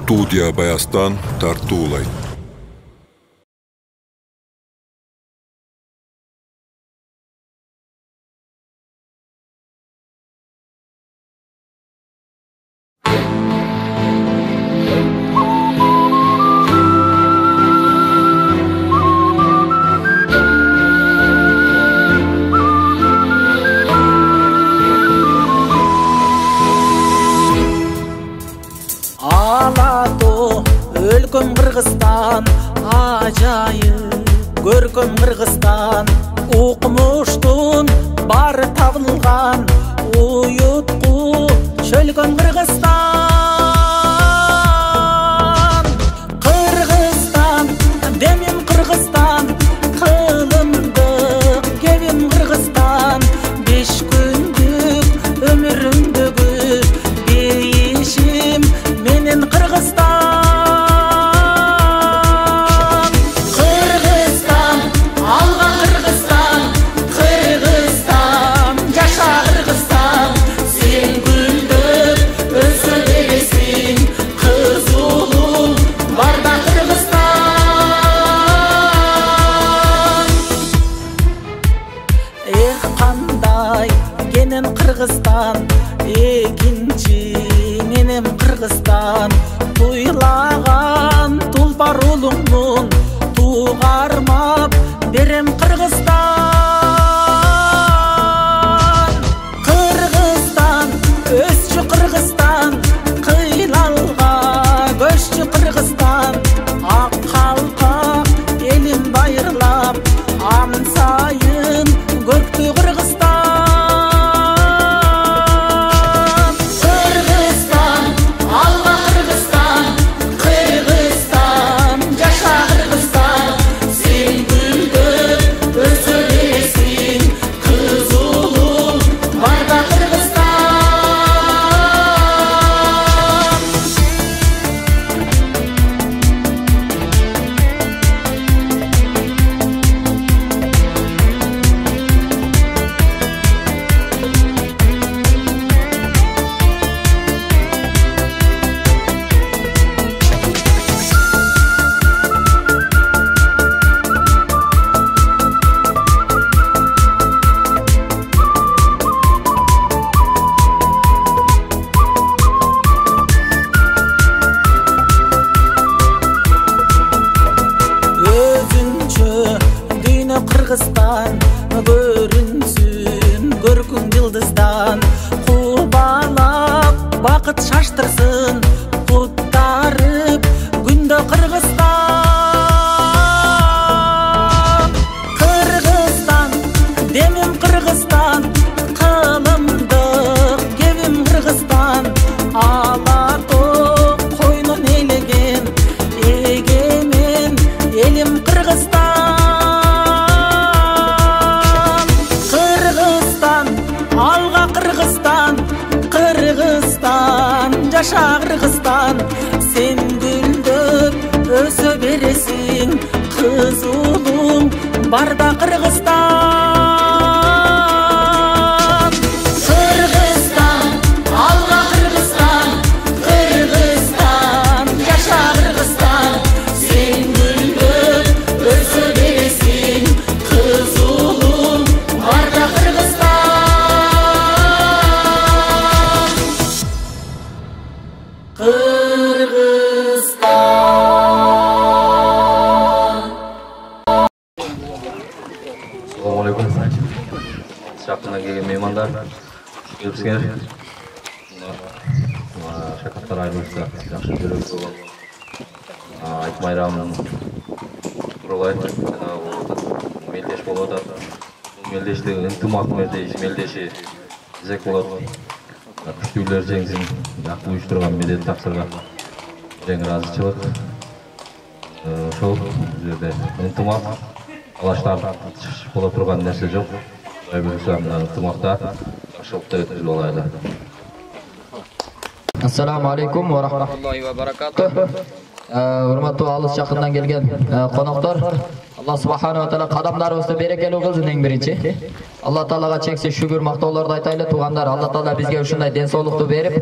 Студия Баястан тартуулайт. Өлкөм Кыргызстан, ажайып көркөм Кыргызстан, укмуштун бары табылган, уютку чөлгөн Кыргызстан. Кыргызстан, демим Кыргызстан, кылымдык кебим Кыргызстан, 5 күндүк өмүрүмдөгү бейишим менен Кыргызстан. Кыргызстан, экинчи менен Кыргызстан, туйлаган тулпар улуңмун, тугармап берем Кыргызстан. Кыргызстан, өсчү Кыргызстан, кыйлалга көччү Кыргызстан, ак калпак элим байырлап, ансайын көктү Кыргызстан. Кыргызстан көрүнсүн көркүм жылдыздан, кубалап бакыт шаштырсын, куттарып күндө Кыргызстан. Кыргызстан, демим Кыргызстан, кылымдык кебим Кыргызстан, ала тоо койнун элеген, эгемен элим Кыргызстан. Кыргызстан, жаша Кыргызстан, сен гүлдөп өсө бересиң, кыз улуң барда Кыргызстан. Кыргызстан, алга Кыргызстан, Кыргызстан, жаша Кыргызстан, сен гүлдөп өсө бересиң, кыз улуң барда Кыргызстан. Assalamualaikum. Шақырына келген меймандар, келіпсіңер. Шақырттар айнымызда жақшы жүрек болған. Айт майрамын туралы айтып, мелдеш болып отыр. Мелдешті ынтымақ мелдеші зек болады. Күштеулер жеңсін, жақты ұйыштырған медет тақсырға жеңі разычылық. Шол жерде ынтымақ, алаштар болып тұрған нәрсе жоқ. Ынтымақта жақшылықта өткізіп олайды. Ассаламу алейкум ва рахматуллахи ва баракатух. Урматтуу алыс жакындан келген коноктор, Алла субхана ва таала кадамдарыбызды берекелүү кылсын эң биринчи. Алла таалага чексиз шүгүр, мактоолорду айтайлы туугандар. Алла таала бизге ушундай ден соолукту берип,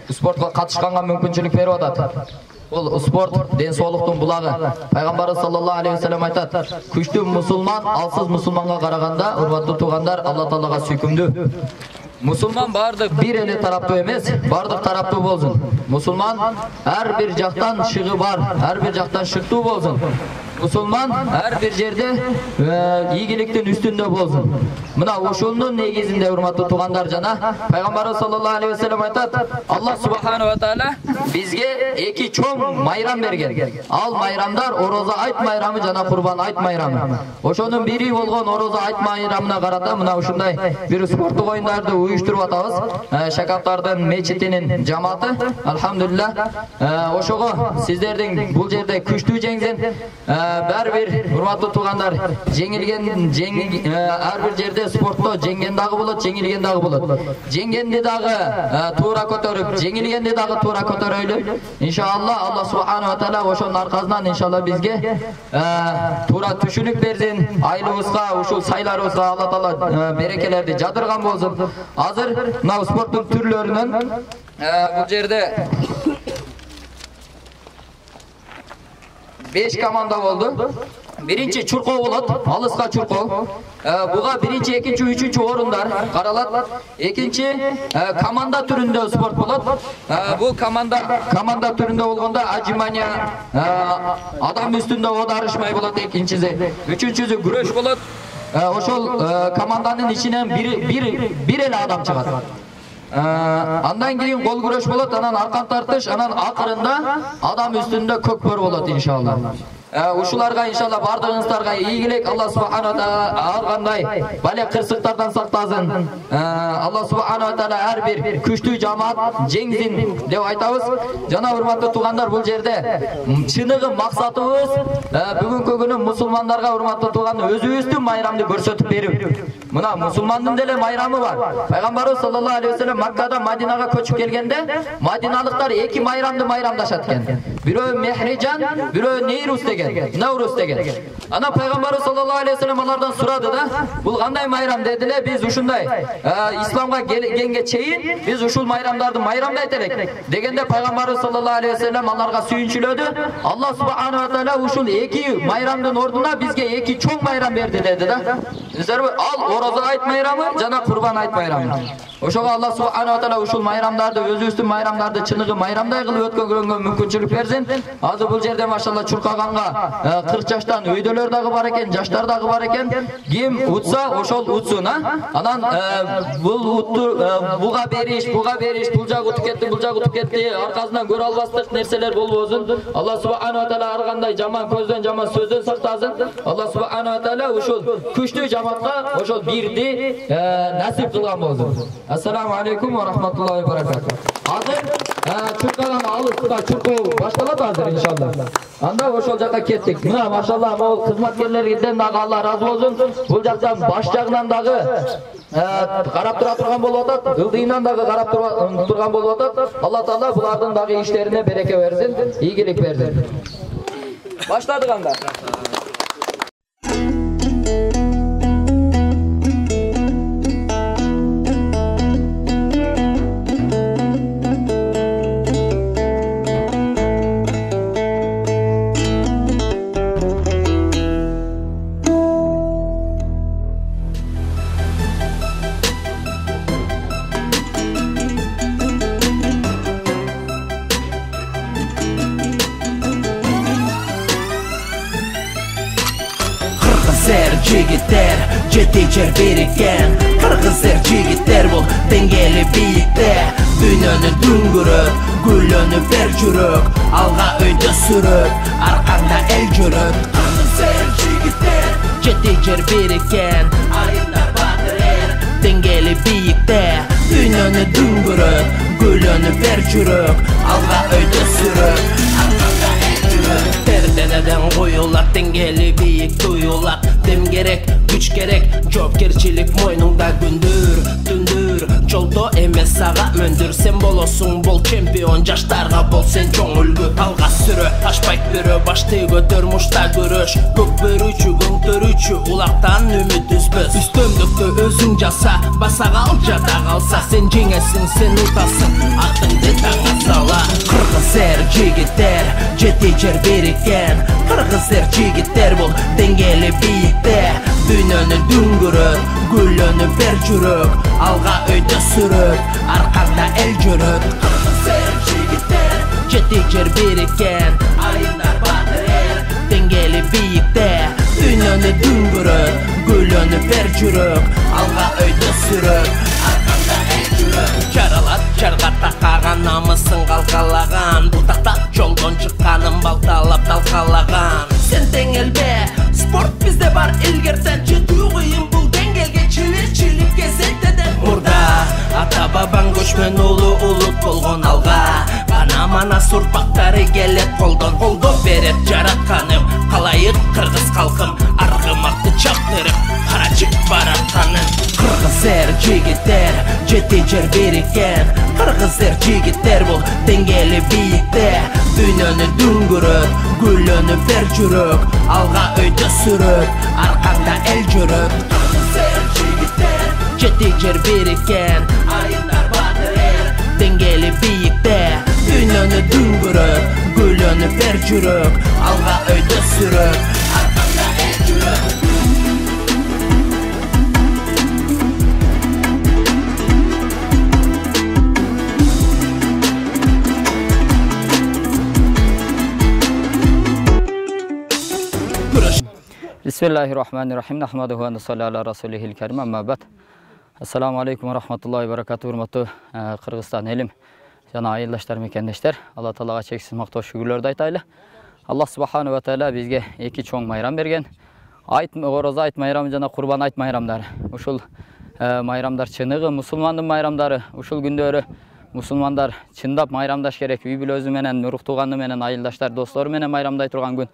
спортко катышканга мүмкүнчүлүк берип атат. Ол спорт ден соолуктун булагы. Пайгамбарыбыз саллаллаху алейхи ва саллям айтат: "Күчтүү мусулман алсыз мусулманга караганда, урматтуу туугандар, Алла Таалага сүйкүмдүү." Мусулман бардык бир эле тараптуу эмес, бардык тараптуу болсун. Мусулман ар бир жактан шыгы бар, ар бир жактан шыктуу болсун. Мусулман ар бир жерде ийгиликтин үстүндө болсун. Мына ошонун негизинде урматтуу туугандар жана Пайгамбарыбыз саллаллаху алейхи ва саллям айтат: "Алла субхана ва таала бизге эки чоң майрам берген. Ал майрамдар ороза айт майрамы жана курбан айт майрамы. Ошонун бири болгон ороза айт майрамына карата мына ушундай бир спорттук оюндарды уюштуруп атабыз. Шакаптардын мечитинин жамааты, алхамдулилlah. Ошого сиздердин бул жерде күчтүү жеңсин. Бәр бир урматтуу туугандар, жеңилген ар бир жерде спортто жеңген дагы болот, жеңилген дагы болот. Жеңгенди дагы туура көтөрүп, жеңилгенди дагы туура көтөрөйлү. Иншалла Алла субхана ва таала ошонун аркасынан иншалла бизге туура түшүнүк берсин. Айлыбызга, ушул сайларыбызга Алла таала берекелерди жадырган болсун. Азыр мына спорттун түрлөрүнөн бул жерде 5 команда болду. Биринчи чуркоо болот, алыска чуркоо. Буга биринчи, экинчи, үчүнчү орундар каралат. Экинчи команда түрүндө спорт болот. Бул команда түрүндө болгондо отжимания, адам үстүндө оодарышмай болот экинчиси. Үчүнчүсү күрөш болот. Ошол команданын ичинен бир эле адам чыгат. Андан кийин кол күрөш болот, анан аркан тартыш, анан акырында адам үстүндө көкпөр болот иншалла. Ушуларга иншалла бардыгыңыздарга ийгилик. Алла субхана ва таала ар кандай бале кырсыктардан сактасын. Алла субхана ва таала ар бир күчтүү жамаат жеңсин деп айтабыз. Жана урматтуу туугандар, бул жерде чыныгы максатыбыз бүгүнкү күнү мусулмандарга, урматтуу туугандар, өзүбүздүн майрамды көрсөтүп берүү. Мына мусулмандын деле майрамы бар. Пайгамбарыбыз саллаллаху алейхи ва саллям Маккадан Мадинага көчүп келгенде, мадиналыктар эки майрамды майрамдашат экен. Бирөө Мехриджан, бирөө Нейрус деген, Наурус деген. Ана Пайгамбарыбыз саллаллаху алейхи ва саллям алардан сурады да, бул кандай майрам дедиле. Биз ушундай исламга келгенге чейин биз ушул майрамдарды майрамдайт элек дегенде, Пайгамбарыбыз саллаллаху алейхи ва саллям аларга сүйүнчүлөдү. Алла субхана ва таала ушул эки майрамдын ордуна бизге эки чоң майрам берди деди да. Ал ороза айт майрамы жана курбан айт майрамы. Ошого Алла субхана ва таала ушул майрамдарды, өзүбүздүн майрамдарды чыныгы майрамдай кылып өткөнгөнгө мүмкүнчүлүк берсин. Азыр бул жерде машалла чуркаганга 40 жаштан өйдөлөр дагы бар экен, жаштар дагы бар экен. Ким утса ошол утсун, анан бул утту буга бериш, бул жак утуп кетти, бул жак утуп кетти, аркасынан көрө албастык нерселер болбосун. Алла субхана ва таала ар кандай жаман көздөн, жаман сөздөн сактасын. Алла субхана ва таала ушул күчтүү жамаатка ошол бирди насип кылган болсун. Ассаламу алейкум ва рахматуллахи ва баракатух. Азыр чуркаган алыска чуркоо башталат азыр иншалла. Анда ошол жака кеттик. Мына машалла могул кызматкерлерден дагы Алла разы болсун. Бул жактан баш жагынан дагы карап тура турган болуп атат, ылдыйынан дагы карап турган болуп атат. Алла таала булардын дагы иштерине береке берсин, ийгилик берсин. Баштадык анда. Jigitler, жетекчер берекен. Кыргыздар жигиттер бул деңгели бийикте. Дүйнөнү дүңгүрөп, гүлөнүп бер жүрөк. Алга өйдө сүрөп, аркаңда эл жүрөп. Кыргыздар жигиттер, жетекчер берекен. Айындар батыр, деңгели бийикте. Дүйнөнү дүңгүрөп, гүлөнүп бер жүрөк. Алга өйдө сүрөп, аркаңда эл жүрөк. Перденеден коюлат, деңгели бийик туюлат. Дем керек, күч керек, жоопкерчилик мойнуңда күндүр, түндүр. Жолдо эмес сага мөндүр, сен болосуң бол чемпион, жаштарга бол сен чоң үлгү. Алга сүрө, ашпайт бирөө, башты көтөр, мушта күрөш. Көк берүүчү, көңтөрүүчү, улактан үмүт үзбөс. Үстөмдүктү өзүң жаса, баса кал жада калса. Сен жеңесиң, сен утасың, атыңды таңа сала. Кыргыз эр жигиттер, Жетичер birikken Kırgızlar jigitler bol dengeli biyikte Dünyönü düngürüp Güllönü ber jürük Alga öйдө sürüp Arkanda el jürüp Kırgızlar jigitler Жетичer birikken Ayınlar batır er Dengeli biyikte Dünyönü düngürüp Güllönü ber jürük Alga öйдө sürüp Arkanda el jürüp Jaralat jarga takagan namısın kalkalagan Budakta joldan çıkkanın baltalap talkalagan Sen dengelbe sport bizde var ilgerden Жетүү кыйын бул деңгелге чилip кезектеден Мурда ата бабаң көчмөн уулу улут болгон алга Бана сурпактары келет колдон берет жаратканым Калайык кыргыз калкым аргымакты чактырып карачык баратканын Kırgızlar jigitler Жетичер birikken Kırgızlar jigitler bol dengeli biyikte Dünyönü düngürüp Güllönü ber jürük Alga öйдө sürüp Arkanda el jürüp Kırgızlar jigitler Жетичер birikken Ayınlar batır er Dengeli biyikte Dünyönü düngürüp Güllönü ber jürük Alga öйдө sürüp Arkanda el jürüp Bismillahirrahmanirrahim. Nahmaduhu ve nusalli ala rasulihil kerim. Amma ba'd. Assalamu alaikum wa rahmatullahi wa barakatuh. Hurmatly Kırgızstan elim jana ayıldaşlar mekendeşler. Allah Taalaga çeksiz maqtoo şükürlörдү aytaylı. Allah subhanahu wa taala bizge iki çoң mayram bergen. Oroz ayt mayramı jana Kurban ayt mayramdары. Ушул mayramдар чыныгы мусулмандын mayramдары. Ушул күндөрү мусулмандар чындап mayramdaş керек. Үй бүлөзү менен, урук тууганы менен, айылдаштар, достору менен mayramдай турган күн.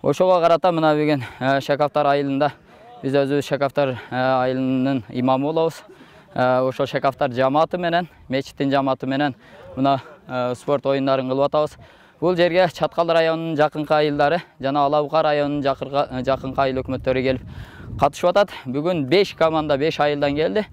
Ошого карата мына бүгүн Шакафтар айылында биз өзүбүз Шакафтар айылынын имамы болобуз. Ошол Шакафтар жамааты менен, мечиттин жамааты менен мына спорт оюндарын кылып атабыз. Бул жерге Чаткал районунун жакынкы айылдары жана Алабука районунун жакынкы айыл өкмөттөрү келип катышып атат. Бүгүн 5 команда 5 айылдан келди.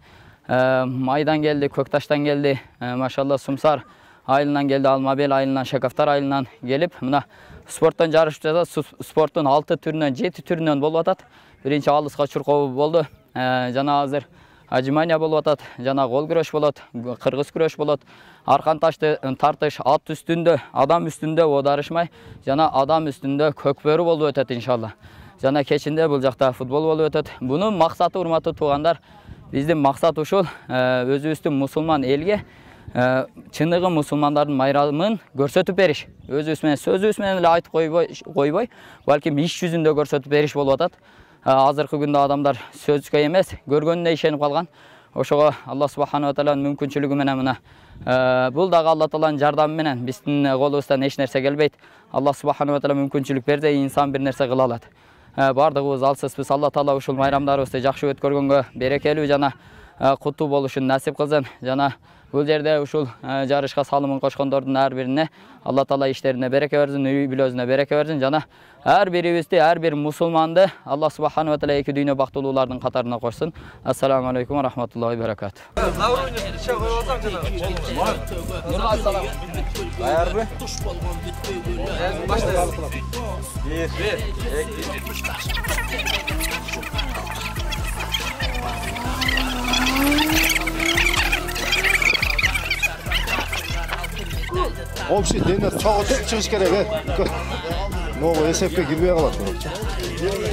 Майдан келди, Көкташтан келди, машалла Сумсар айылынан келди, Алмабел айылынан, Шакафтар айылынан келип мына спорттон жарышып жатат. Спорттун 6 түрүнөн 7 түрүнөн болуп атат. Биринчи алыска чуркоо болду. Жана азыр ажимания болуп атат. Жана гол күрөш болот, кыргыз күрөш болот. Аркан тартыш, ат үстүндө, адам үстүндө оодарышмай, жана адам үстүндө көкбөрү болуп өтөт иншалла. Жана кечинде бул жакта футбол болуп өтөт. Бунун максаты, урматтуу туугандар, биздин максат ушул өзүбүздүн мусулман элге чыныгы мусулмандардын майрамын көрсөтүп бериш. Өзүбүз менен сөзүбүз менен эле айтып койбой, балким иш жүзүндө көрсөтүп бериш болуп атат. Азыркы күндө адамдар сөзгө эмес, көргөнүнө ишенип калган. Ошого Алла субханаху ва тааlanын мүмкүнчүлүгү менен мына бул дагы Алла тааланын жардамы менен биздин колубуздан эч нерсе келбейт. Алла субханаху ва таала мүмкүнчүлүк берди, инсан бир нерсе кыла алат. Бардыгыбыз алсызбыз. Алла таала ушул майрамдарыбызды жакшы өткөргөнгө берекелүү жана куттуу болушун насип кылсын. Жана бул жерде ушул жарышка салымын кошкондордун ар бирине Алла таала иштерине береке берсин, үй бүлөсүнө береке берсин. Жана ар бирибизди, ар бир мусулманды Алла субханаху ва таала эки дүйнө бактылуулардын катарына кошсун. Ассаламу алейкум ва рахматуллахи ва баракатуh. Общий дене чогулуп чыгыш керек. Могу эсепке кирбей калат.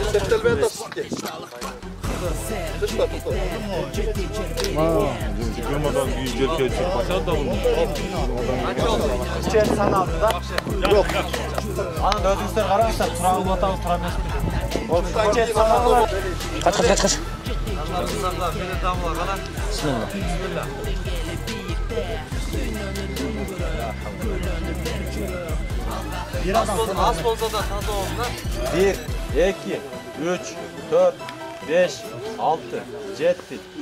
Эсептелбей атасызбы? Жыгырмадан үй жерге чыкпаса да бул. Чет саналды да? Жок. Аны өзүңүздөр караңыздар, тура кылып атабыз, тура эмеспи? Чет саналды. Кач. Бисмилlah. Az bolsa da таза olsun. 1, 2, 3, 4, 5, 6, 7,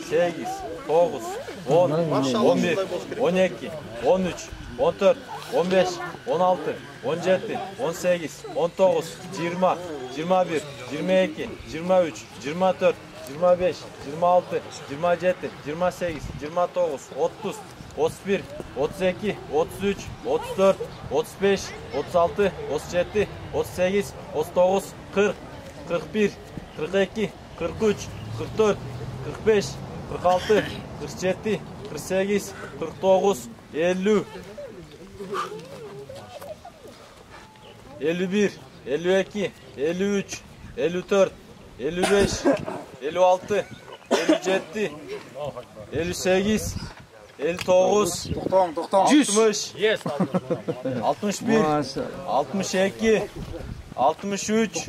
8, 9, 10, 11, 12, 13, 14, 15, 16, 17, 18, 19, 20, 21, 22, 23, 24, 25, 26, 27, 28, 29, 30, 31, 32, 33, 34, 35, 36, 37, 38, 39, 40, 41, 42, 43, 44, 45, 46, 47, 48, 49, 50, 51, 52, 53, 54, 55, 56, 57, 58, 59, 60, 61, 62, 63,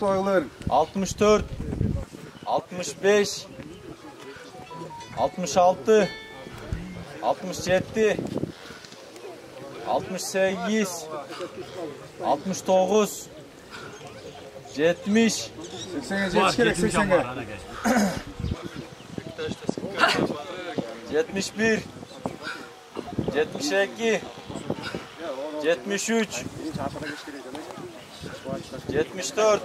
64, 65, 66, 67, 68, 69, 70, 71, 72, 73, 74,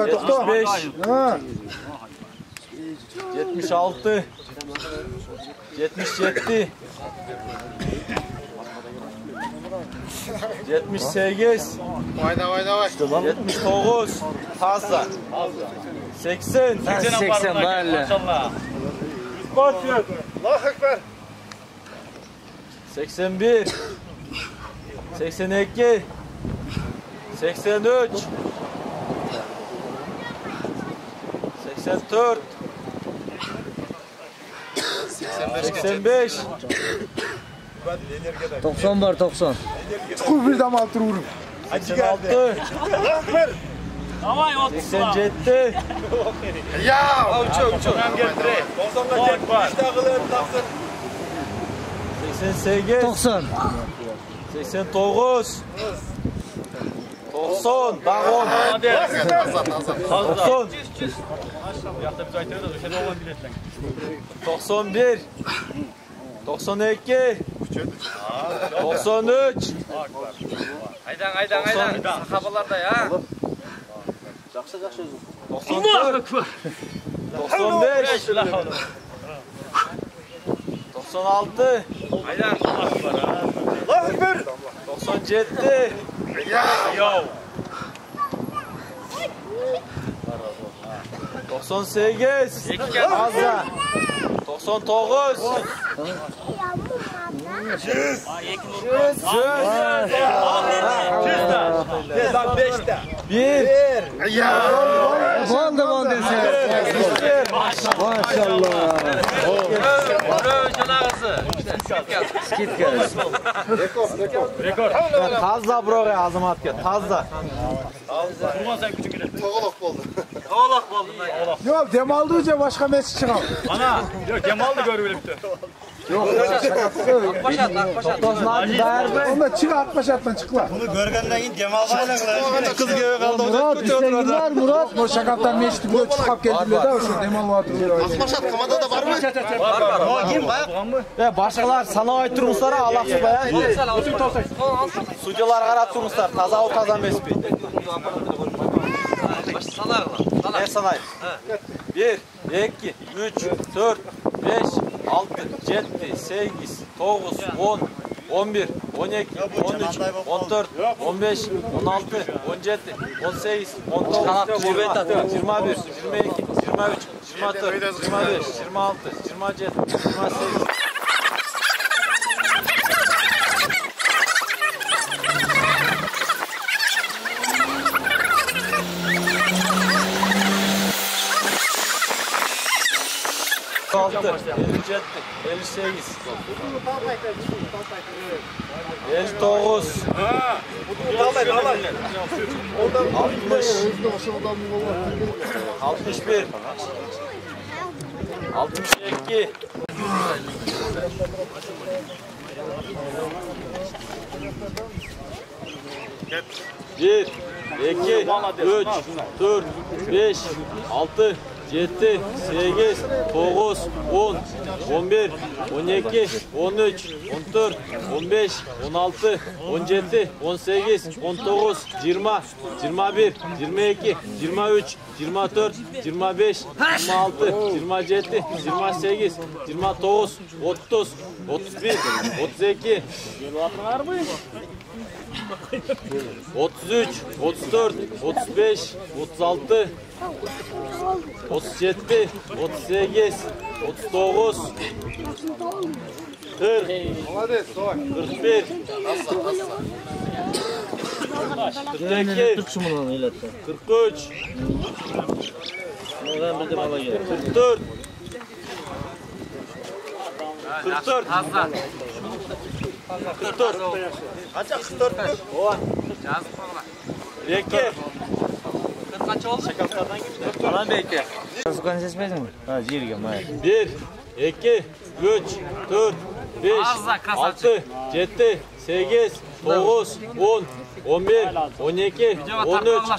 75, 76, 77, 78, 79, fazla, 80, 80 böyle. 81, 82, 83, 84, 85, 90 var 90. Çıkır bir dam altı vururum. 86, 87, Ya! 88, 90. 89, 90, daha 10, 90, 91, 92, 93, Aydan. Sahabalarda ya. 94, 95, 96, Aydan. 97, 98, fazla, 99, 1, Bol sen. Maşallah. Skit gel. Tazza buraya azamatga, tazza. Yok dem aldığı başka mesaj çıkar. Onda çık atmaşattan çıklar. Bunu görgenden in Cemal Bayla kılar. Kız gibi kaldı. Murat isteğin var Murat. O şakattan meşti böyle çıkıp geldiler de şu demal vatırıyor. Atmaşat kamada da var mı? Var. Kim var? Başkalar sana ait turmuşlara Allah'sı baya. Sucular karat turmuşlar. Taza o taza mespi. Ne sanay? 1, 2, 3, 4, 5, 6, 7, 8, 9, 10, 11, 12, 13, 14, 15, 16, 17, 18, 19, 20, 21, 22, 23, 24, 25, 26, 27, 28. Altı, 57, 58, 59, 60, 61, 62, 1, 2, 3, 4, 5, 6, 7, 8, 9, 10, 11, 12, 13, 14, 15, 16, 17, 18, 19, 20, 21, 22, 23, 24, 25, 26, 27, 28, 29, 30, 31, 32, 33, 34, 35, 36, 37, 38, 39, 40, 41, 42, 43, 44, 44, Azza. 44. Kaça 44? O. Yazık bana. Peki. 40 kaç oldu? Şakaflardan gitti. Alan belki. Sıkan seçmedin mi? Ha, jirge may. 1, 2, 3, 4, 5, Azza, kasa 6, 7, 8, 9, 10, 11, 12, 13, 14,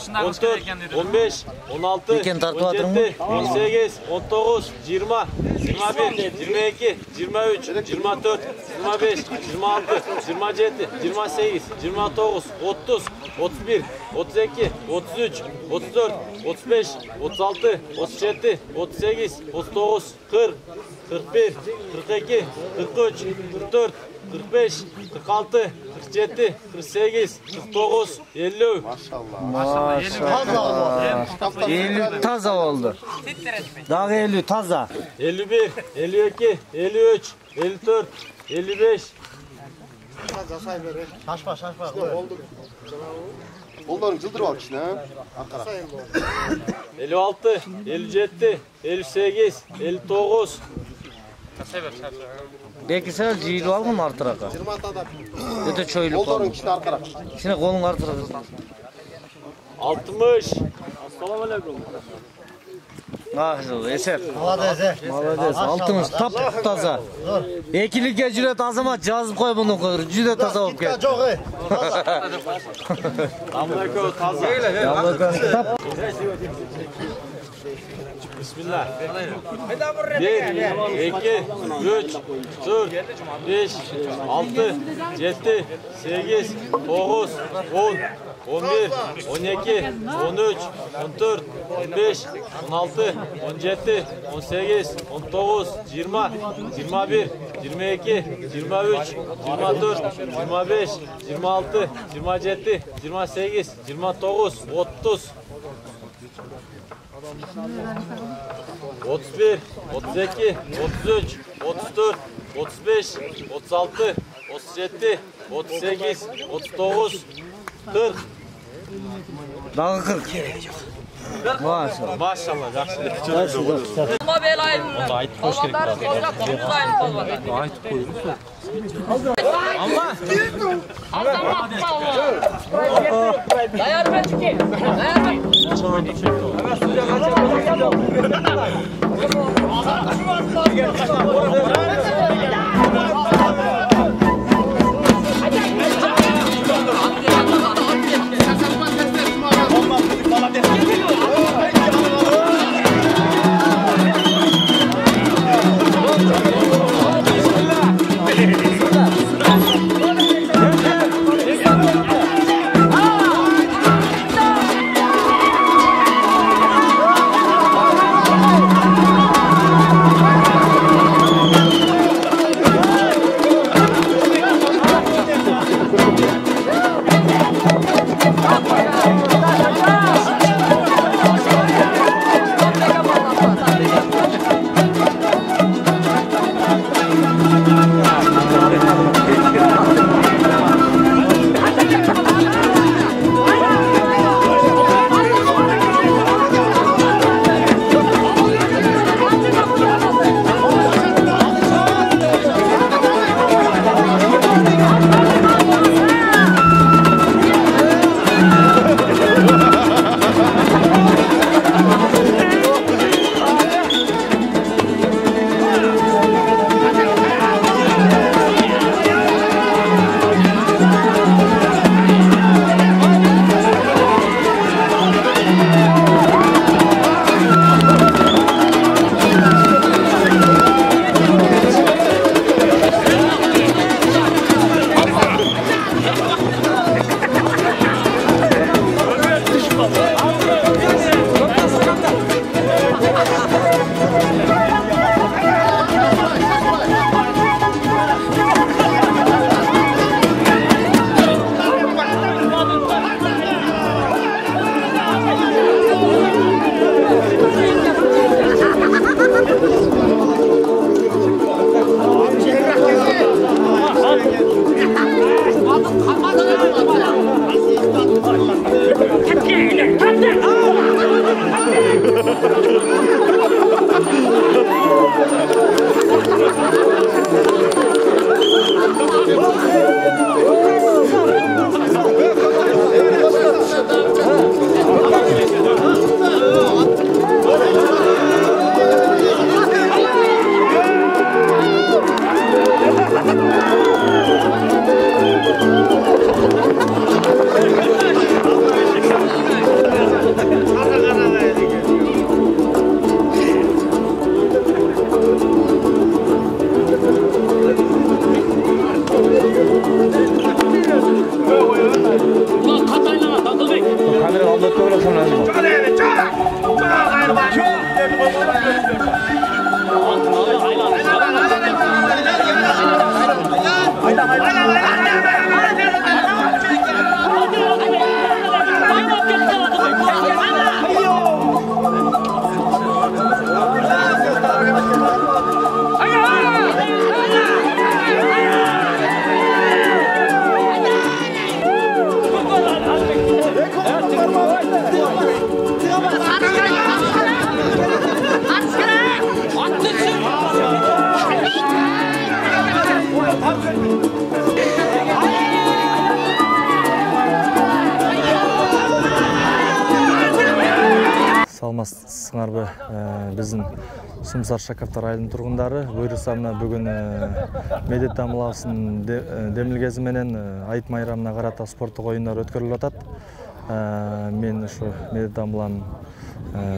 15, 16, 17, 18, 19, 20, 21, 22, 23, 24, 25, 26, 27, 28, 29, 30, 31, 32, 33, 34, 35, 36, 37, 38, 39, 40, 41, 42, 43, 44, 45, 46, 47, 48, 49, 50. Maşallah. 50 taza oldu. Daha 50 taza. 51, 52, 53, 54, 55. Onların cıldırı var işte ha. 56, 57, 58, 59. Belki sen jilu algın artıraka. 20 atada. Öte çoyluk Onların algın. işte arkara. İçine kolun artıraka. 60. Assalamu alaikum. Ah, eser. Malades. Altımız tap taza. Ekilikке jüret azamat жазып koy bunu koyur. Jüret taza olup ket. Amlako taza. Tap. Bismillah. 1, 2, 3, 4, 5, 6, 7, 8, 9, 10, 11, 12, 13, 14, 15, 16, 17, 18, 19, 20, 21, 22, 23, 24, 25, 26, 27, 28, 29, 30, 31, 32, 33, 34, 35, 36, 37, 38, 39, 40. Daha 40. Maşallah. Maşallah, yaxşı. Ama belayım. Onda ayıp hoş gerek var. Ayıp koyun. Allah. Dayar ben çıkayım. Dayar ben. саламатсыңарбы? Биздин Сумсар Шакаптар айылынын тургундары буйруса мына бүгүн Медет Дамылабыздын демилгеси менен айт майрамына карата спорттук оюндар өткөрүлүп атат. Мен ушу Медет Дамыланын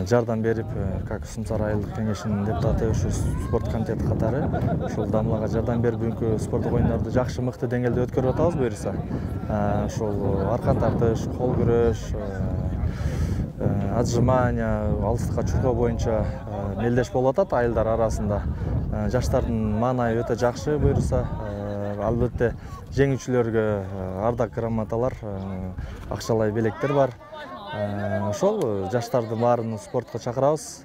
жардам берип, как Сумсар айылдык кеңешинин депутаты, ушу спорт комитети катары ушул Дамылага жардам берип бүгүнкү спорттук оюндарды жакшы мыкты деңгээлде өткөрүп атабыз буйруса. Ушул аркан тартыш, кол күрөш, отжимания, алыстыкка чуркоо боюнча мелдеш болуп атат айылдар арасында. Жаштардын маанайы өтө жакшы буйруса. Албетте жеңүүчүлөргө ардак грамоталар, акчалай белектер бар. Ошол жаштарды баарын спортко чакырабыз.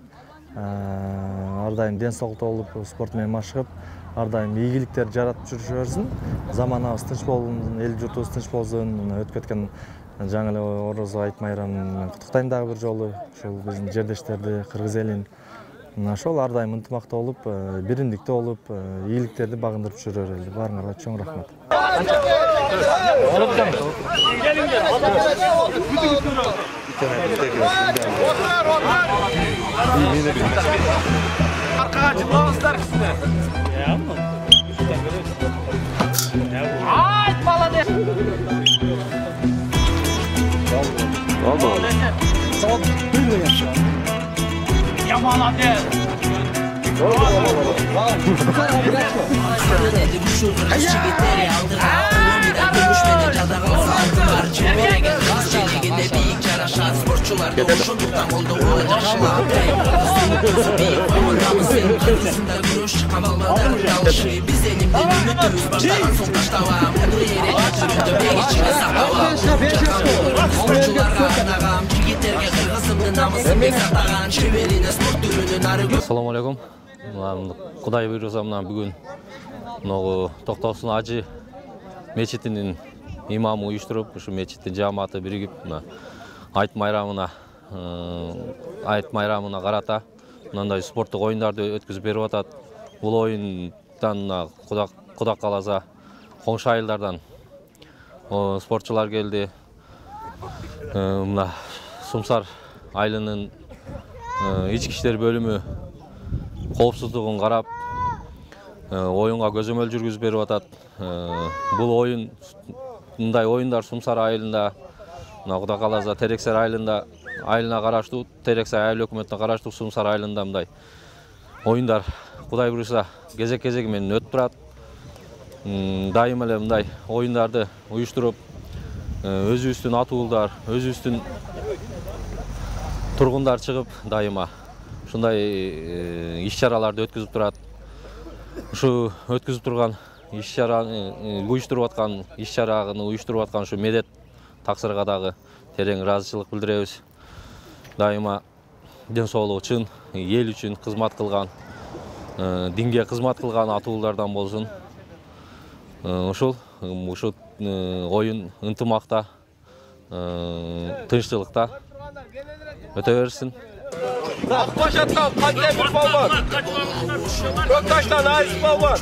Ар дайым ден соолукта болуп, спорт менен машыгып, ар дайым ийгиликтер жаратып жүрүшө берсин. Заманыбыз тынч болсун, эл журтубуз тынч болсун. Өтүп кеткен жаңы эле Орозо айт майрамын куттуктайм дагы бир жолу. Ошол биздин жердештерди, кыргыз элин ошол ар дайым ынтымакта болуп, биримдикте болуп, ийгиликтерди багындырып жүрө берели. Баарыңарга чоң рахмат. Аркага жытлаңыздар кісіні. Айт, молодец! Я молодец! Assalamu alaikum. Кудай буйруса мына бүгүн Токтосун Ажы мечитинин имамы уюштуруп, ушу мечиттин жааматы биригип айт майрамына карата мындай спорттук оюндарды өткүзүп берип атат. Бул оюндан Кудай кааласа коңшу айылдардан спортчулар келди. Мына Сумсар айылынын ички иштер бөлүмү коопсуздугун карап, оюнга көзөмөл жүргүзүп берип атат. Бул оюн, мындай оюндар Сумсар айылында, Кудай кааласа Терексер айылына караштуу, Терексер айыл өкмөтүнө караштуу Сумсар айылында мындай оюндар Кудай буйруса кезек-кезеги менен өтүп турат. Дайым эле мындай оюндарды уюштуруп, өзүбүздүн атуулдар, өзүбүздүн тургундар чыгып дайыма ушундай иш-чараларды өткүзүп турат. Ушу өткүзүп турган иш-чараны уюштуруп аткан, иш-чараны уюштуруп аткан ушу Медет таксырга дагы терең ыраазычылык билдиребиз. Дайыма ден соолугу үчүн, эл үчүн кызмат кылган, динге кызмат кылган атуулардан болсун. Ушу оюн ынтымакта, тынччылыкта өтө берсин. Акбашаттан Кандемир балбан. Көкташтан Айс балбан.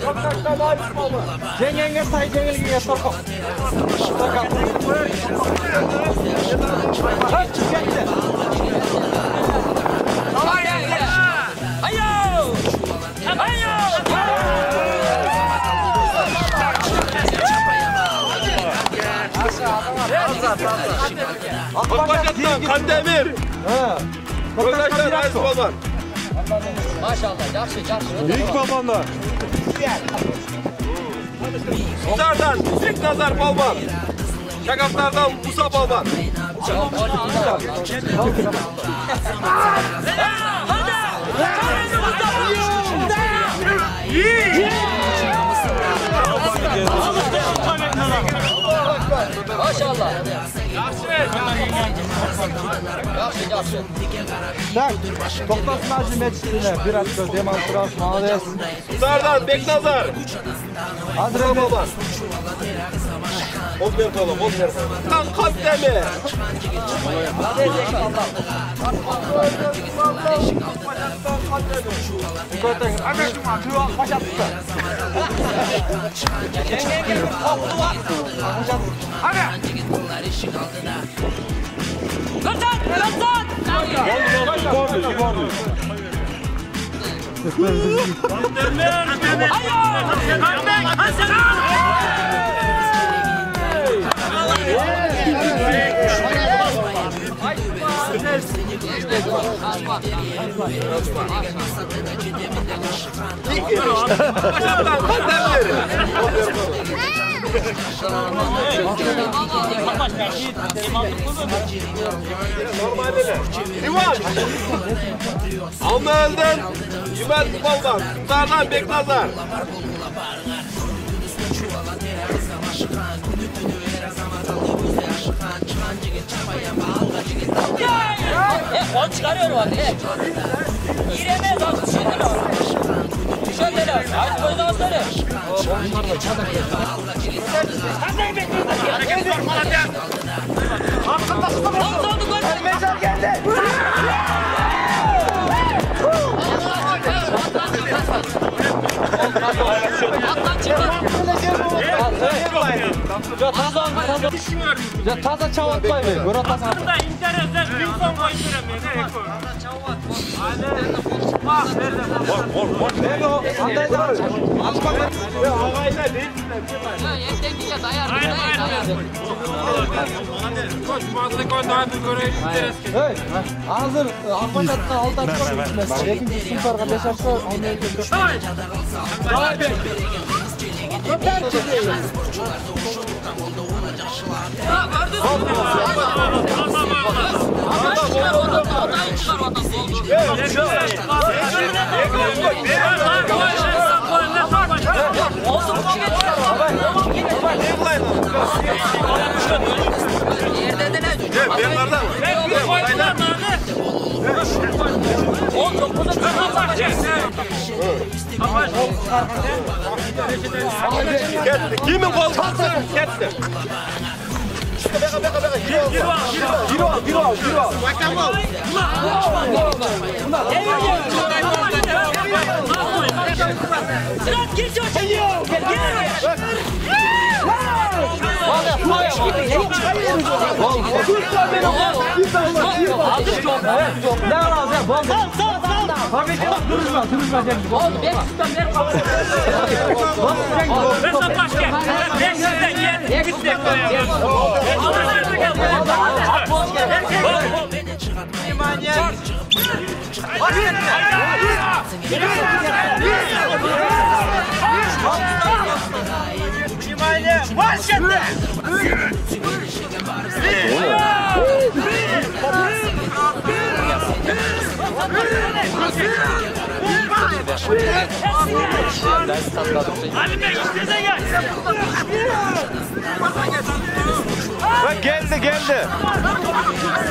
Көкташтан Айс балбан. Жеңеңе сай, жеңилгеңе торқоқ. Akbashatan Kandemir. Köktashdan Ayz balban. Maşallah, yaxshi. Büyük balbanlar. Sumsardan Beknazar balban. Şakaplardan Musa balban. Maşallah. Так, тоқтасын Hacı Meclisine bir açıkçası demonstrasyon молодец. Sardan Beknazar. Hazır baba. Ol ver oğlum, ol ver. Kan Kaptemi. Divan. Alma elden. Yübel Baldan. Sardan Beknazar. Kol çıkarıyor var. Giremez az bir şeyler var. Şöyle lazım. Haydi koyun ağızları. Mezar geldi. Taza çavatmayın. Göre taza. Burada internetten bir son koyduramıyor. Hazır Alpaşat'tan altan çıkmışsınız. Yekin sınıflarga 5 aşağı almayı Kimin kolu kalsın? Ketsin. Gir al. Bakam ol. Sırat geçiyor.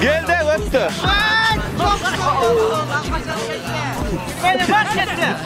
Geldi öttü. Beni başketti.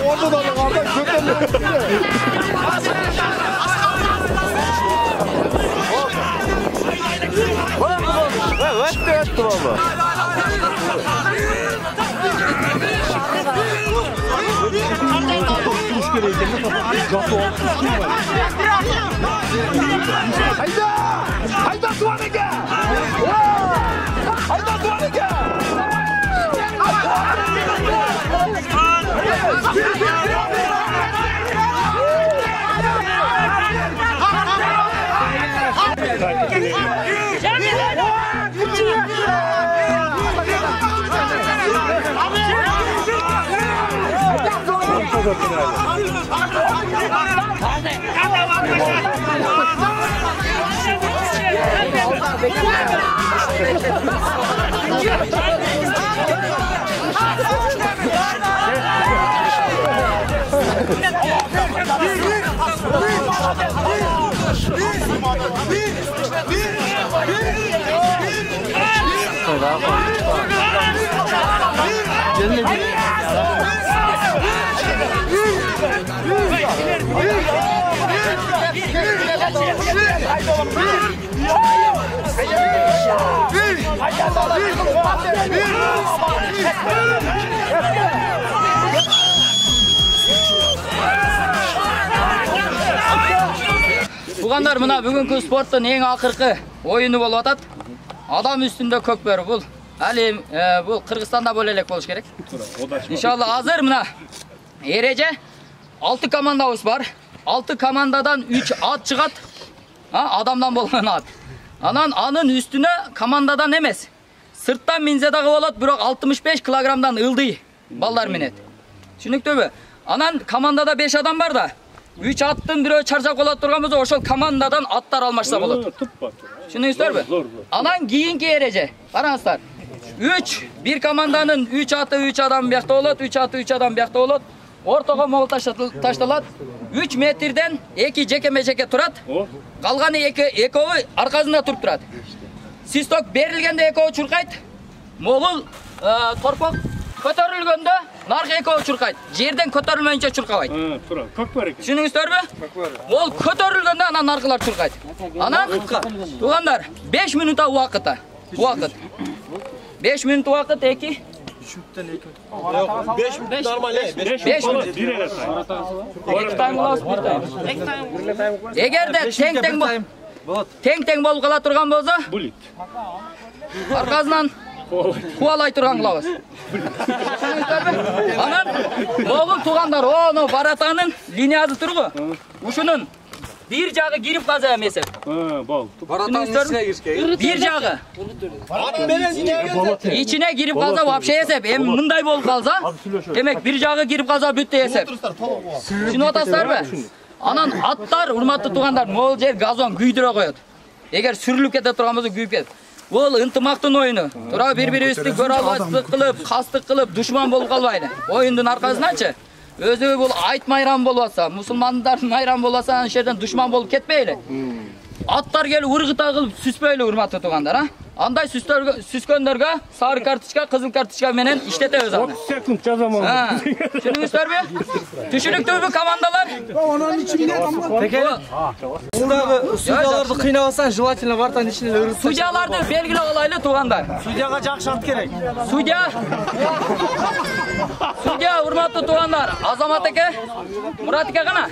Orada da kardeş kökenli. Öttü baba. Hayda Tuaneke! Hayda Tuaneke! Тугандар, мына бүгүнкү спорттун эң акыркы оюну болуп атат. Адам үстүндө көк бөрү. Бул бул Кыргызстанда боло элек болуш керек. Иншалла азыр мына эреже 6 командабыз бар. 6 командадан 3 ат чыгат. Адамдан болгон ат. Анын үстүнө командадан эмес. Сырттан минзе дагы болот, бирок 65 килограммдан ылдый балдар минет. Түшүнүктүүбү? Анан командада 5 адам бар да. 3 аттын бирөө чарчап кала турган болсо, ошол командадан аттар алмашса болот. Түшүнүңүздөрбү? Анан кийинки эреже. Караңыздар. 1 команданын 3 аты 3 адам биякта болот, 3 аты 3 адам биякта болот. Ортого мол ташталат. 3 метрден 2 жекеме-жеке турат. Калганы экөө аркасында туруп турат. Систок берилгенде экөө чуркайт. Могул торпок көтөрүлгөндө наркы экөө чуркайт. Жерден көтөрүлмөйүнчө чуркабайт. Түшүнүңүздөрбү? Ол көтөрүлгөндө анан наркылар чуркайт. Анан тугандар 5 минутта убакыт. 5 минут убакыт 2 5 минут нормально. 5 минут. Эгерде тең болуп кала турган болсо, аркасынан кубалай турган кылабыз. Анан могул тугандар, оно баратанын линиясы тургу. Ушунун бир жагы кирип каза эмесеп. Баратанын ичине киришке. Бир жагы. İçine girip kalsa вообще esep. Hem mınday bol kalsa. Demek bir jağı girip kalsa bütte esep. Şunu otaslar mı? Anan atlar, urmatlı tuğanlar, mol jer gazon güydüre koyot. Eğer sürülüp kete turgamızı güyüp ket. Ол ынтымактын oyunu. Тура бири-бирибизди көрө албастык кылып, кастык кылып, душман болуп калбайлы. Оюндун аркасыначы өзү бул айт майрам болуп атса, мусулмандардын майрам болуп атса, анын жерден душман болуп кетпейли. Аттар келип ургута кылып сүспөйлү, урматтуу туугандар, Андай сүскөндөргө сары карточка, кызыл карточка менен иштетебиз аны. 30 секунд жазамын. Түшүнүңүздөрбү? Түшүнүктүүбү командалар? Анын ичинде Теке. Сындагы судьяларды кыйнабасаң, желательно бартан ичине өрүп. Судьяларды белгилеп алайлы туугандар. Судьяга жакшы ат керек. Судья, урматтуу туугандар, Азамат эке, Мурат эке кана?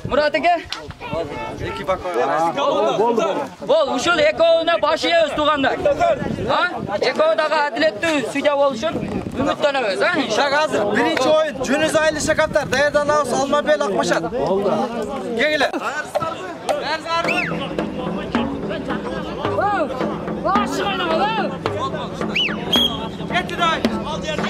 Мурат эке? Бол, ушул экөөнө баш ийебиз туугандар. Экөө дагы адилеттүү судья болушун үмүттөнөбүз, Иншалла. Азыр биринчи оюн Жүнүз Айли Шакаттар даярданабыз, Алмабел Акмашат. Кегиле. Баш кайнагыл. Кетти дай. Ал жерде.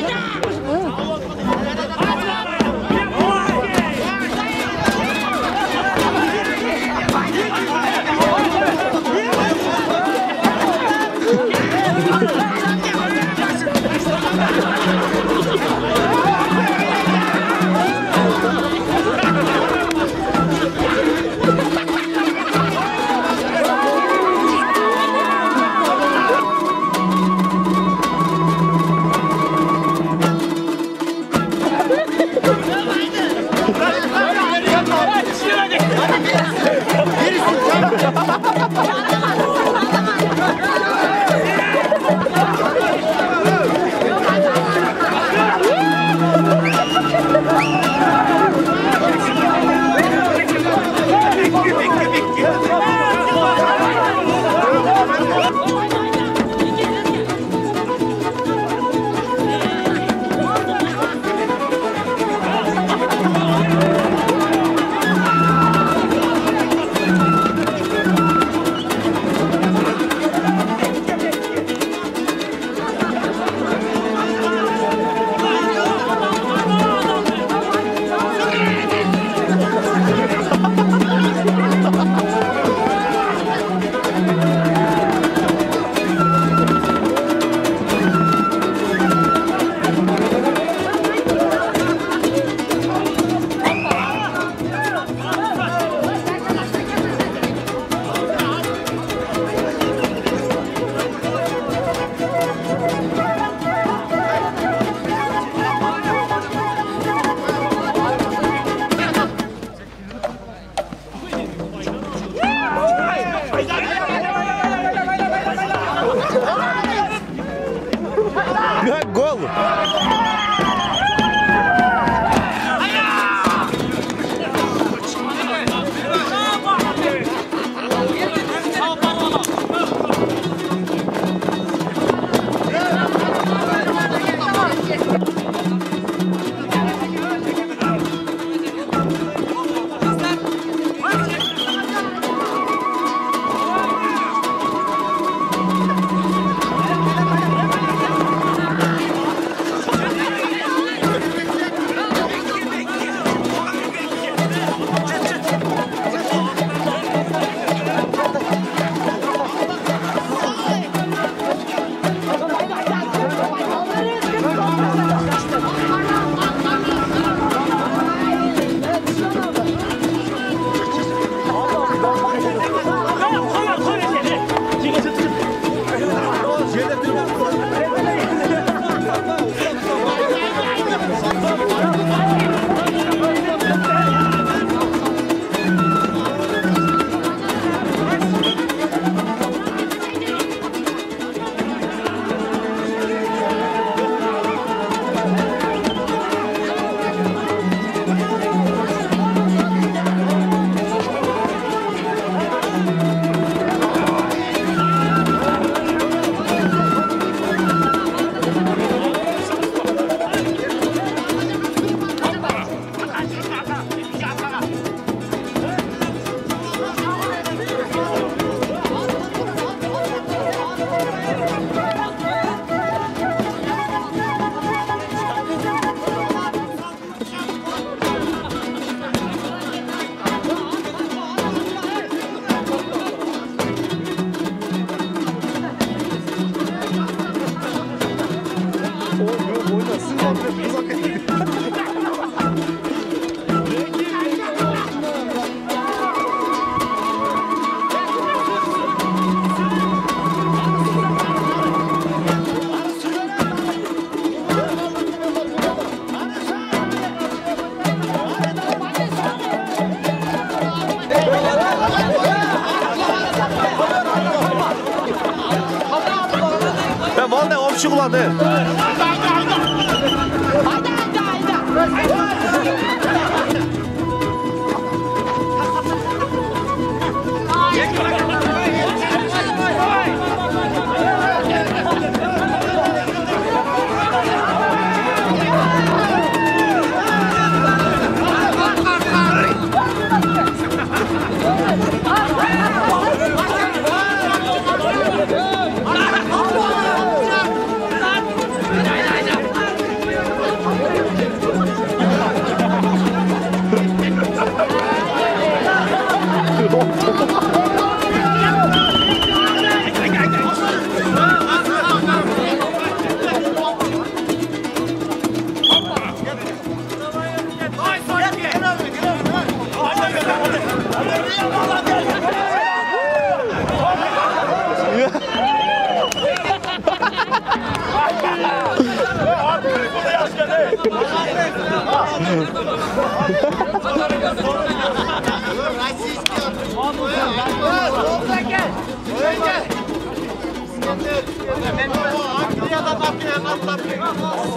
çıkuladı.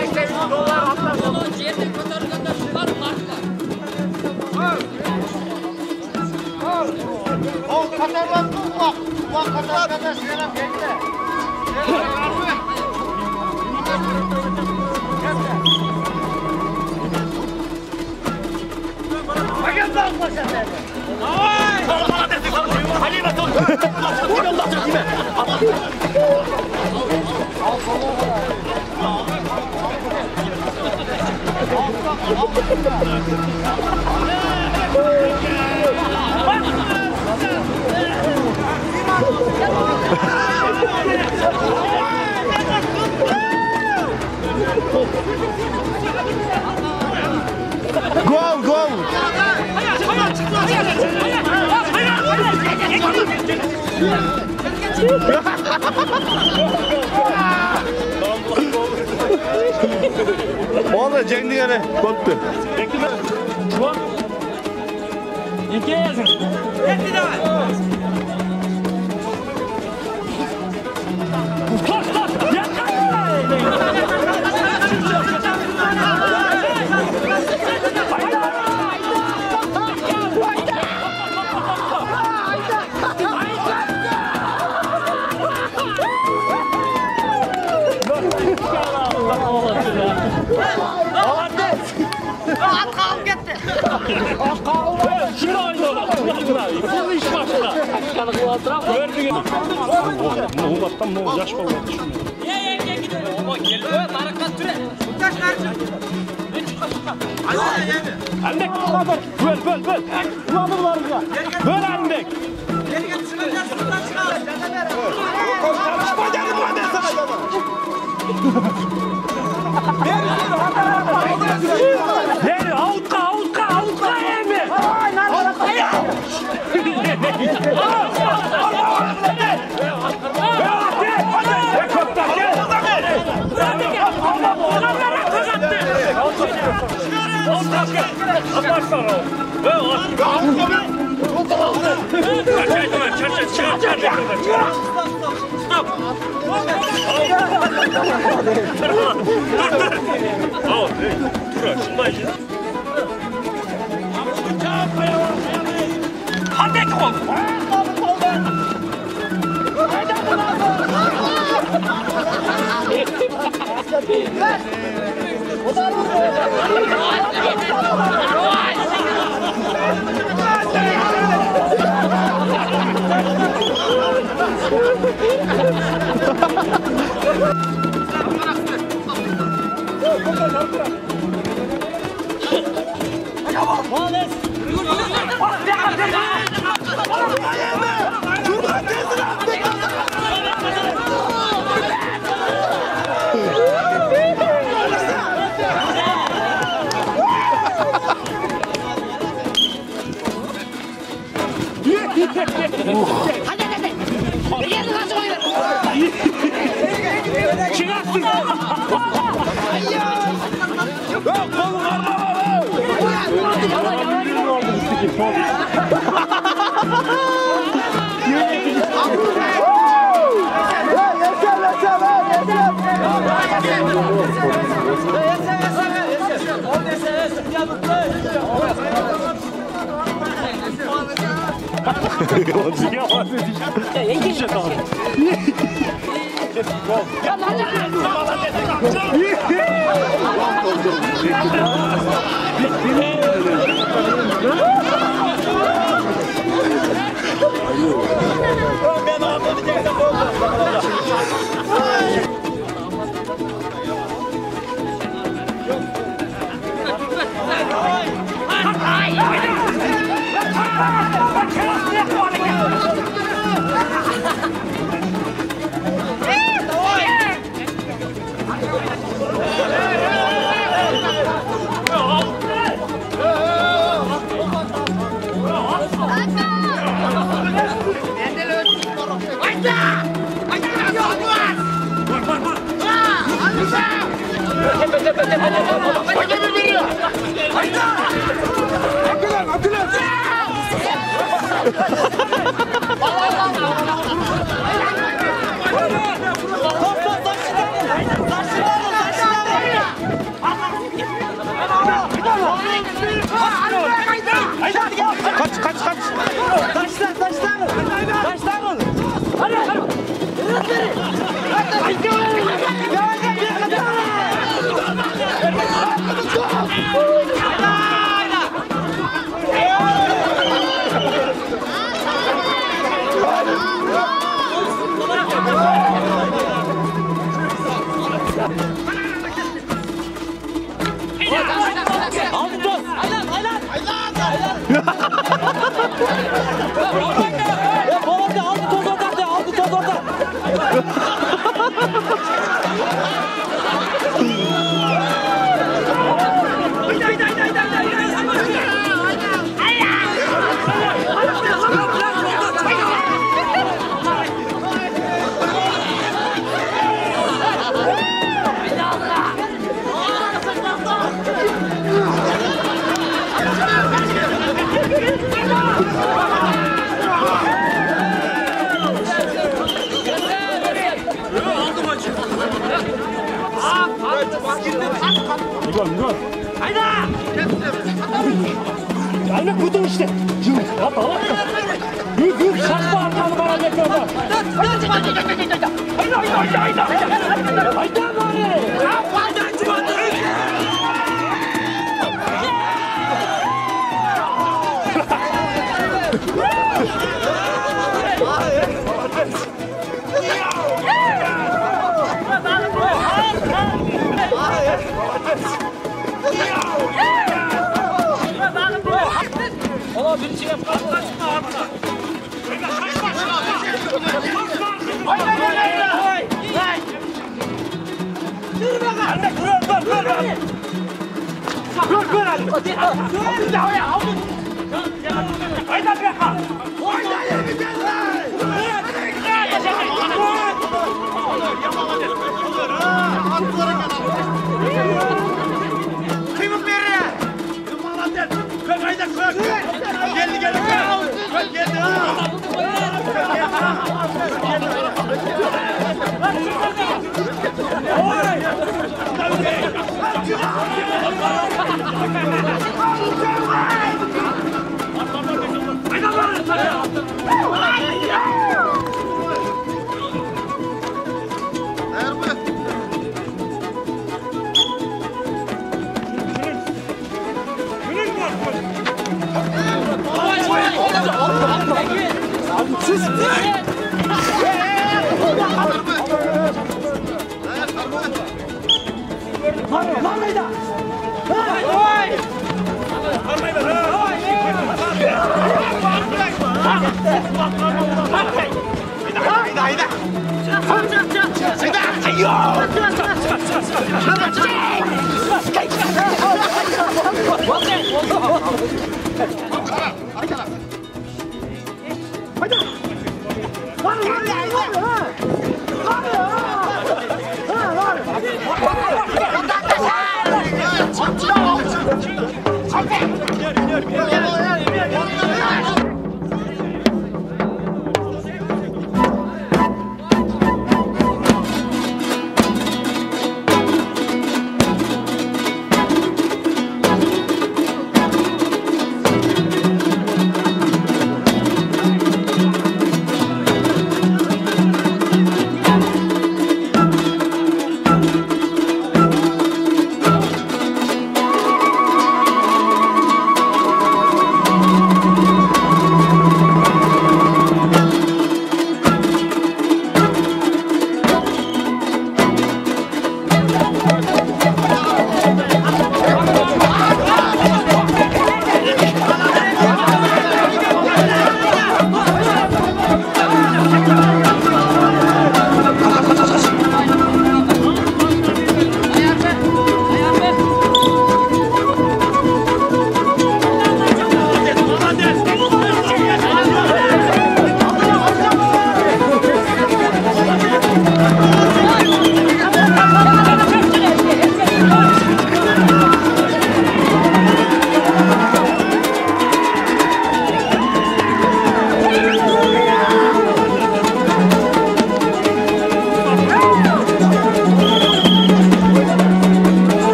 $80 Gol, gol. Oldu, cengi gene. Koptu. İkiye yazın. Yetti de var. At kalkıp gitti. At kalkıp şimdi oynuyorlar. Bu iş başına. Gördünüz. Muğlattan yaş balonu düşünüyor. Ye gidiyor. Ama geliyor. Tarakat türe. Kaç karşı. Andek. Böl. Ulanı var ya. Böl Andek. Geri git şuradan çıkar. Çıkma gelin bu Andek sana baba. Gel avutka emi. Aynen budur işte. Ya tamam. Büyük şaşma arkalı bana bekliyor. Hayda bari. Ola bir içine patlatma arada. Kıymık ver ya.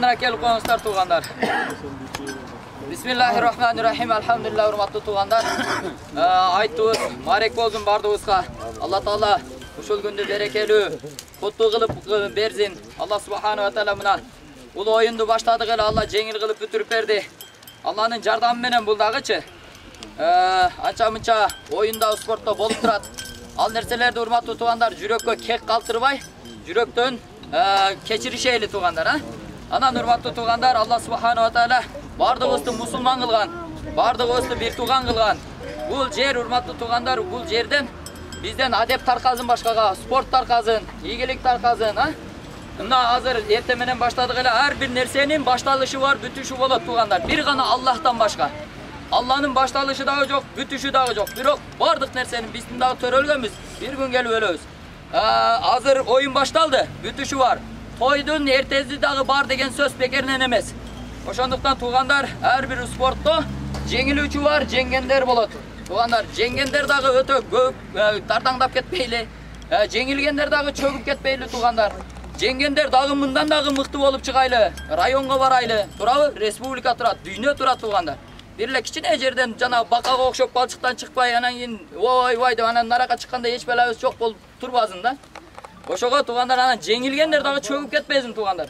mına kelip qo'ngizlar tuğanlar. Bismillahirrahmanirrahim. Elhamdülillah hurmatlı tuğanlar. Aytыбыз, marek bolsun bardığızga. Allah Taala uşul gündü berekeli, kutlu kılıp bersin. Allah subhanahu wa taala mına ulu oyundu başladık ele Allah jеңил kılıp бүтүрүп berdi. Allah'ın jardamı menen bul dagычı. Ança-munça oyunda, sportta bolup turat. Al nerselerde hurmatlı tuğanlar жүрөккө kek kалтырбай, жүрөктөн keçirişeyli tuğanlar ha. Anan hurmatlı tuğanlar Allah subhanahu wa taala bardığızды musulman kılgan, bardığızdı bir tuğan kılgan. Bul jer hurmatlı tuğanlar, bul жерден bizden adep tarkazın başkaga, sport tarkazın, iyilik tarkazın ha. Mına hazır ertemenen başladık ele her bir nersenin başlanışı var, bütüşü bolat tuğanlar. Bir gana Allah'tan başka. Allah'ın başlanışı dağı yok, bütüşü dağı yok. Birok bardık nersenin bizim dağı törölgemiz. Bir gün gelip ölüyoruz. Hazır oyun başladı, bütüşü var. Toydun ertesi dağı bar degen söz bekerinen emez. Oşanduktan tuğanlar her bir sportta jеңилүүчү var, жеңгендер болот. Tuğanlar jеңгендер dağı öte көп tardаңдап ketpeyli. Жеңилгендер dağı çöküp ketpeyli tuğanlar. Жеңгендер dağı mından dağı mıktı olup çıkaylı. Rayonga baraylı. Turabı respublika turat, dünya turat tuğanlar. Birle kichine жерден жана бакага окшоп балчыктан чыкпай анан кийин ой деп анан наракка чыкканда эч балабыз жок болуп турбасын да. Ошого тугандар анан жеңилгендер дагы чөгүп кетпесин тугандар.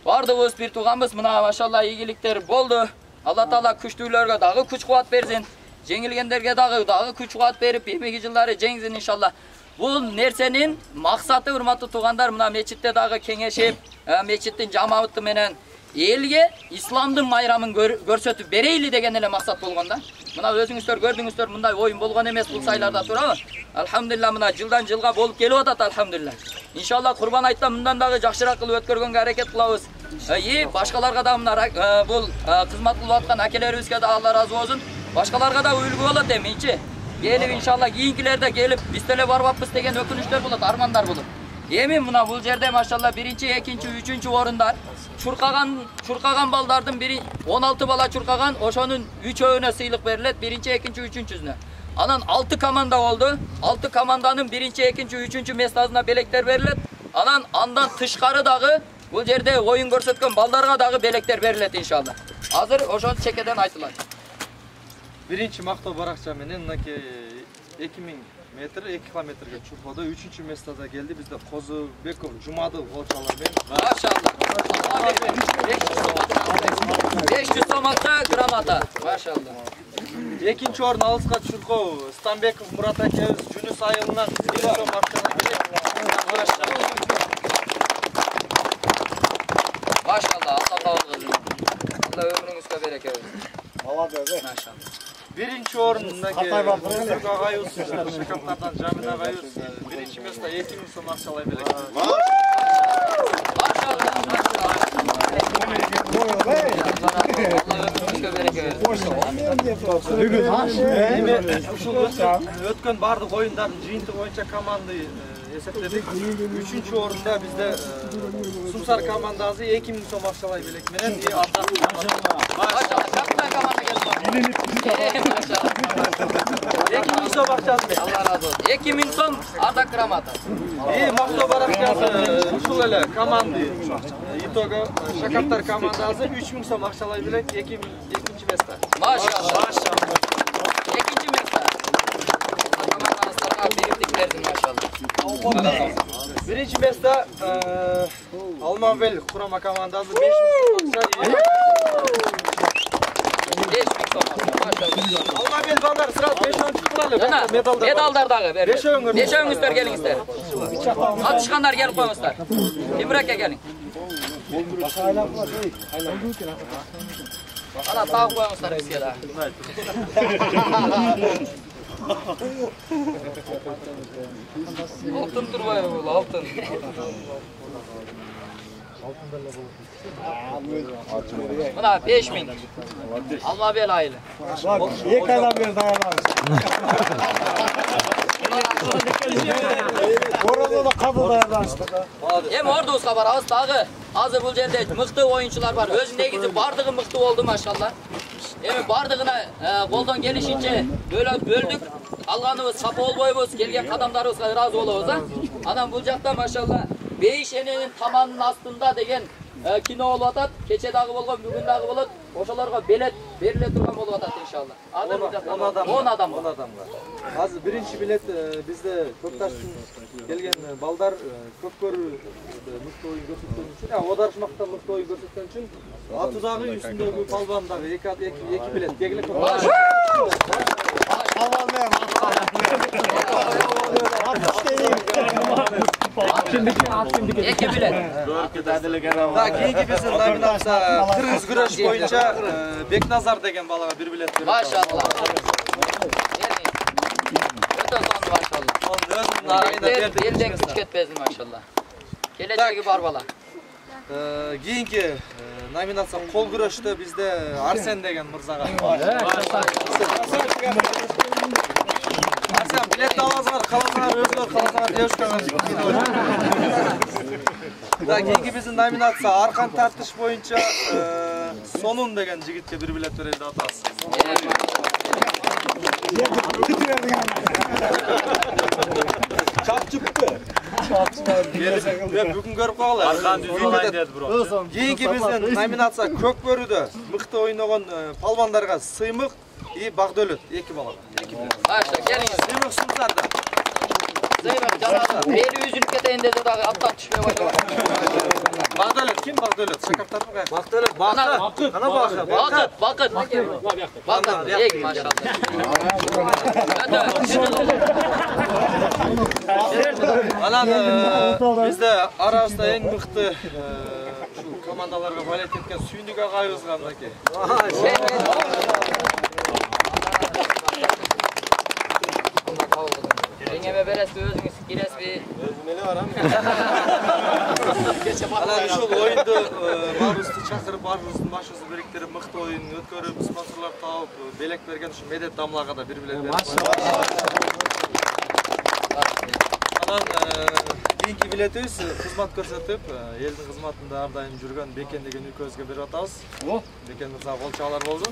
Бардыгыбыз бир туганбыз, мына машалла ийгиликтер болду. Алла Таала күчтүүлөргө дагы күч кубат берсин. Жеңилгендерге дагы күч кубат берип, эмеги жылдары жеңсин иншалла. Бул нерсенин максаты урматтуу тугандар, мына мечитте дагы кеңешип, мечиттин жамааты менен элге исламдын майрамын көрсөтүп берейли деген эле максат болгон да. Мына өзүңүздөр көрдүңүздөр, мындай оюн болгон эмес бул сайларда турабы? Алхамдулилlah мына жылдан жылга болуп келип атат алхамдулилlah. Иншалла Курбан айтта мындан дагы жакшыраак кылып өткөргөнгө аракет кылабыз. Башкаларга да мына бул кызмат кылып аткан акелерибизге да Алла разы болсун. Башкаларга да үлгү болот эминчи. Келип иншалла кийинкилерде келип биз деле барбаппыз деген өкүнүчтөр болот, армандар болот. Эми мына бул жерде машалла 1-чи, 2-чи, 3-чү орундар чуркаган балдардын бири 16 бала чуркаган, ошонун 3-өөнө сыйлык берилет, 1-чи, 2-чи, 3-чүсүнө. Анан 6 команда болду. 6 команданын 1-чи, 2-чи, 3-чү местасына белектер берилет. Анан андан тышкары дагы бул жерде оюн көрсөткөн балдарга дагы белектер берилет иншалла. Азыр ошол чекеден айтылат. Биринчи мактоо баракча менен мынакей 2000 метр 2 километрге чуркоодо 3-чү местада келди. Бизде Козубеков Жумадыл болчалар менен. Машалла. 500 сом акча грамота. Машалла. Экинчи орун алыска чуркоо Станбеков Мурат акебиз Жүнүс айылынан 1 сом акчага келет. Машалла. Машалла. Алла кабыл кылсын. Алла өмүрүңүзгө береке берсин. Молодец. Машалла. Биринчи орун мынакей Түрк агайыбыз, Шакаптардан Жамин агайыбыз биринчи место 2000 сом акчалай белек. Өткөн бардык оюндардын жыйынтыгы боюнча команды эсептедик. 3-чү орунда бизде Сумсар командасы 2000 сом акчалай белек менен Машалла. Экинчи сом акчасы. Алла разы болсун. 2000 сом ардак грамота. Мактоо баракчасы ушул эле команды. Итого Шакаптар командасы 3000 сом акчалай белек, 2-нчи место. Машалла. Экинчи место. Командаларга бириктик бердин машалла. Биринчи место Алманбел курама командасы 5000 сом акча. 5000 сом. Машалла. Алманбел балдар сразу 5-өн чыккылалы. Медалдар дагы берди. Нечөөңүздөр келиңиздер. Атышкандар келип коюңуздар. Темир ака келиң. Ана тагып коюңуздар бизге да. Алтын турбайбы бул, алтын. Мына 5000. Алмабел айылы. Эки айдан бери даярдабыз. Оралда да кабыл даярданыштык. Эми ордубузга барабыз дагы. Азыр бул жерде мыкты оюнчулар бар. Өзү негизи бардыгы мыкты болду машалла. Эми бардыгына колдон келишинче бөлдүк. Алганыбыз сапа болбойбуз, келген кадамдарыбызга ыраазы болобуз, а? Анан бул жакта машалла бейиш эненин таманынын астында деген кино болуп атат. Кече дагы болгон, бүгүн дагы болот. Ошолорго билет бериле турган болуп атат иншалла. Азыр 10 адамга. Азыр биринчи билет бизде Көкташтын келген балдар көп көрүү мыкты оюн көрсөткөн үчүн, Одарышмактан мыкты оюн көрсөткөн үчүн атудагы үстүндөгү балбан дагы 2 билет белгилеп коюлган. Эки билет. Кийинки биздин номинация кыргыз күрөш боюнча Бекназар деген балага 1 билет берилет. Машалла. Өтө сонун машалла. Элден күч кетпесин машалла. Келечеги бар бала. Кийинки номинация кол күрөштө бизде Арсен деген мырзага. Арсен билет аласыңар, каласыңар, өзүңөр каласыңар, девушкаңар. Кийинки биздин номинация аркан тартыш боюнча Сонун деген жигитке 1 билет берели деп атабыз. Чапчыпты. Бүгүн көрүп калалы. Аркан düzülайын деди бро. Кийинки биздин номинация көк бөрүдө мыкты ойногон палбандарга Сыймык и Багдөлөт 2 балага. Башла, келиңиз. Сыймык сумсарда. Сыймык жанагы бели үзүлүп кетейин деди дагы аптан түшпөй баштаган. Багдөлөт ким Багдөлөт? Шакаптардын кайсы? Багдөлөт Бакыт. Ана Бакыт. Бакыт. Бакыт. Эк машалла. Анан бизде арабызда эң мыкты ушул командаларга болет эткен Сүйүндүк агайыбызга мынакей. Эңеме бересиз, өзүңүз киресизби? Өзүм эле барам. Анан ушул оюнду баарыбызды чакырып, баарыбыздын башыбызды бириктирип, мыкты оюн өткөрүп, спонсорлор таап, белек берген ушу Медет Дамлага да 1 билет берип. Анан кийинки билетибиз кызмат көрсөтүп, элдин кызматында ар дайым жүргөн Бекен деген үкөбүзгө берип атабыз. Бекен мырза кол чабалар болду.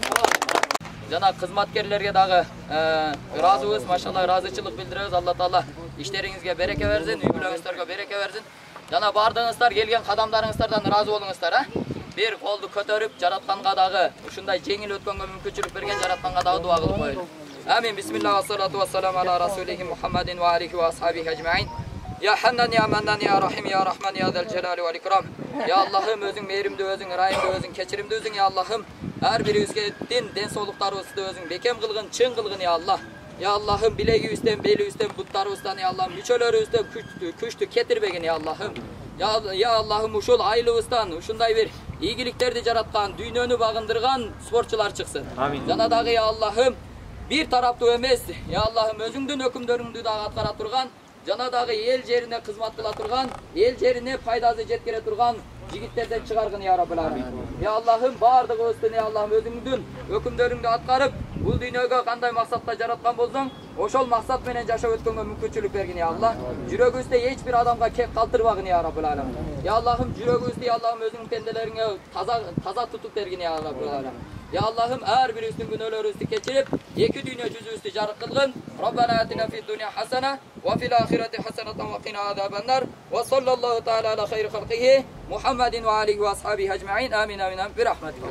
Жана кызматкерлерге дагы ыраазыбыз, машалла ыраазычылык билдиребиз. Алла таала иштериңизге береке берсин, үй бүлөңүздөргө береке берсин. Жана бардыгыңыздар келген кадамдарыңыздардан ыраазы болуңуздар, бир колду көтөрүп, жаратканга дагы ушундай жеңил өткөнгө мүмкүнчүлүк берген жаратканга дагы дуа кылып коелу. Амин. Бисмилlah ва салату ва салам ала расулихи Мухаммадин ва алихи ва асхабихи ajmain. Ya Hannan ya Mannan ya Rahim ya Rahman ya Zal Celali vel İkram. Ya Allah'ım özün mehrimde özün, rahimde özün, keçirimde özün ya Allah'ım. Her biribizge den soğukluklarыбызды özün bekem kılgın, çın kılgın ya Allah. Ya Allah'ım bileğibizden, belibizden, butlarыбыздан ya Allah'ım, müçölörübüzden küçtü ketirбегин ya Allah'ım. Ya Allah'ım uşul aylыбыздан, uşunday bir iyiliklerdi jaratkan, dünyönü bagındırgan sportçular çıksın. Amin. Jana dagı ya Allah'ım bir taraptуу эмес, ya Allah'ım özüңdүн өкүмдөрүңдү дагы аткара турган, жана дагы эл жерине кызмат кыла турган, эл жерине пайдасы жеткире турган жигиттерден чыгаргын ya Rabbul Alamin. Ya Allah'ım бардыгыбызды ya Allah'ım өзүңдүн өкүмдөрүңдү аткарып, бул дүйнөгө кандай максатта жараткан болсоң, ошол максат менен жашап өткөнгө мүмкүнчүлүк бергин ya Allah. Жүрөгүбүздө эч бир адамга кеп калтырбагын ya Rabbul Alamin. Ya Allah'ım жүрөгүбүздү ya Allah'ım өзүңдүн пенделериңе таза тутуп бергин ya Rabbul Alamin. Ya Allah'ım her birimizin günahlarımızı geçirip iki dünya yüzümüzü jarık kılgın. Rabbana atina fid dunya hasana ve fil ahireti hasanatan ve qina azabannar. Ve sallallahu teala ala hayri halqihi Muhammedin ve alihi ve ashabihi ecmaîn. Amin amin amin. Bir rahmetik.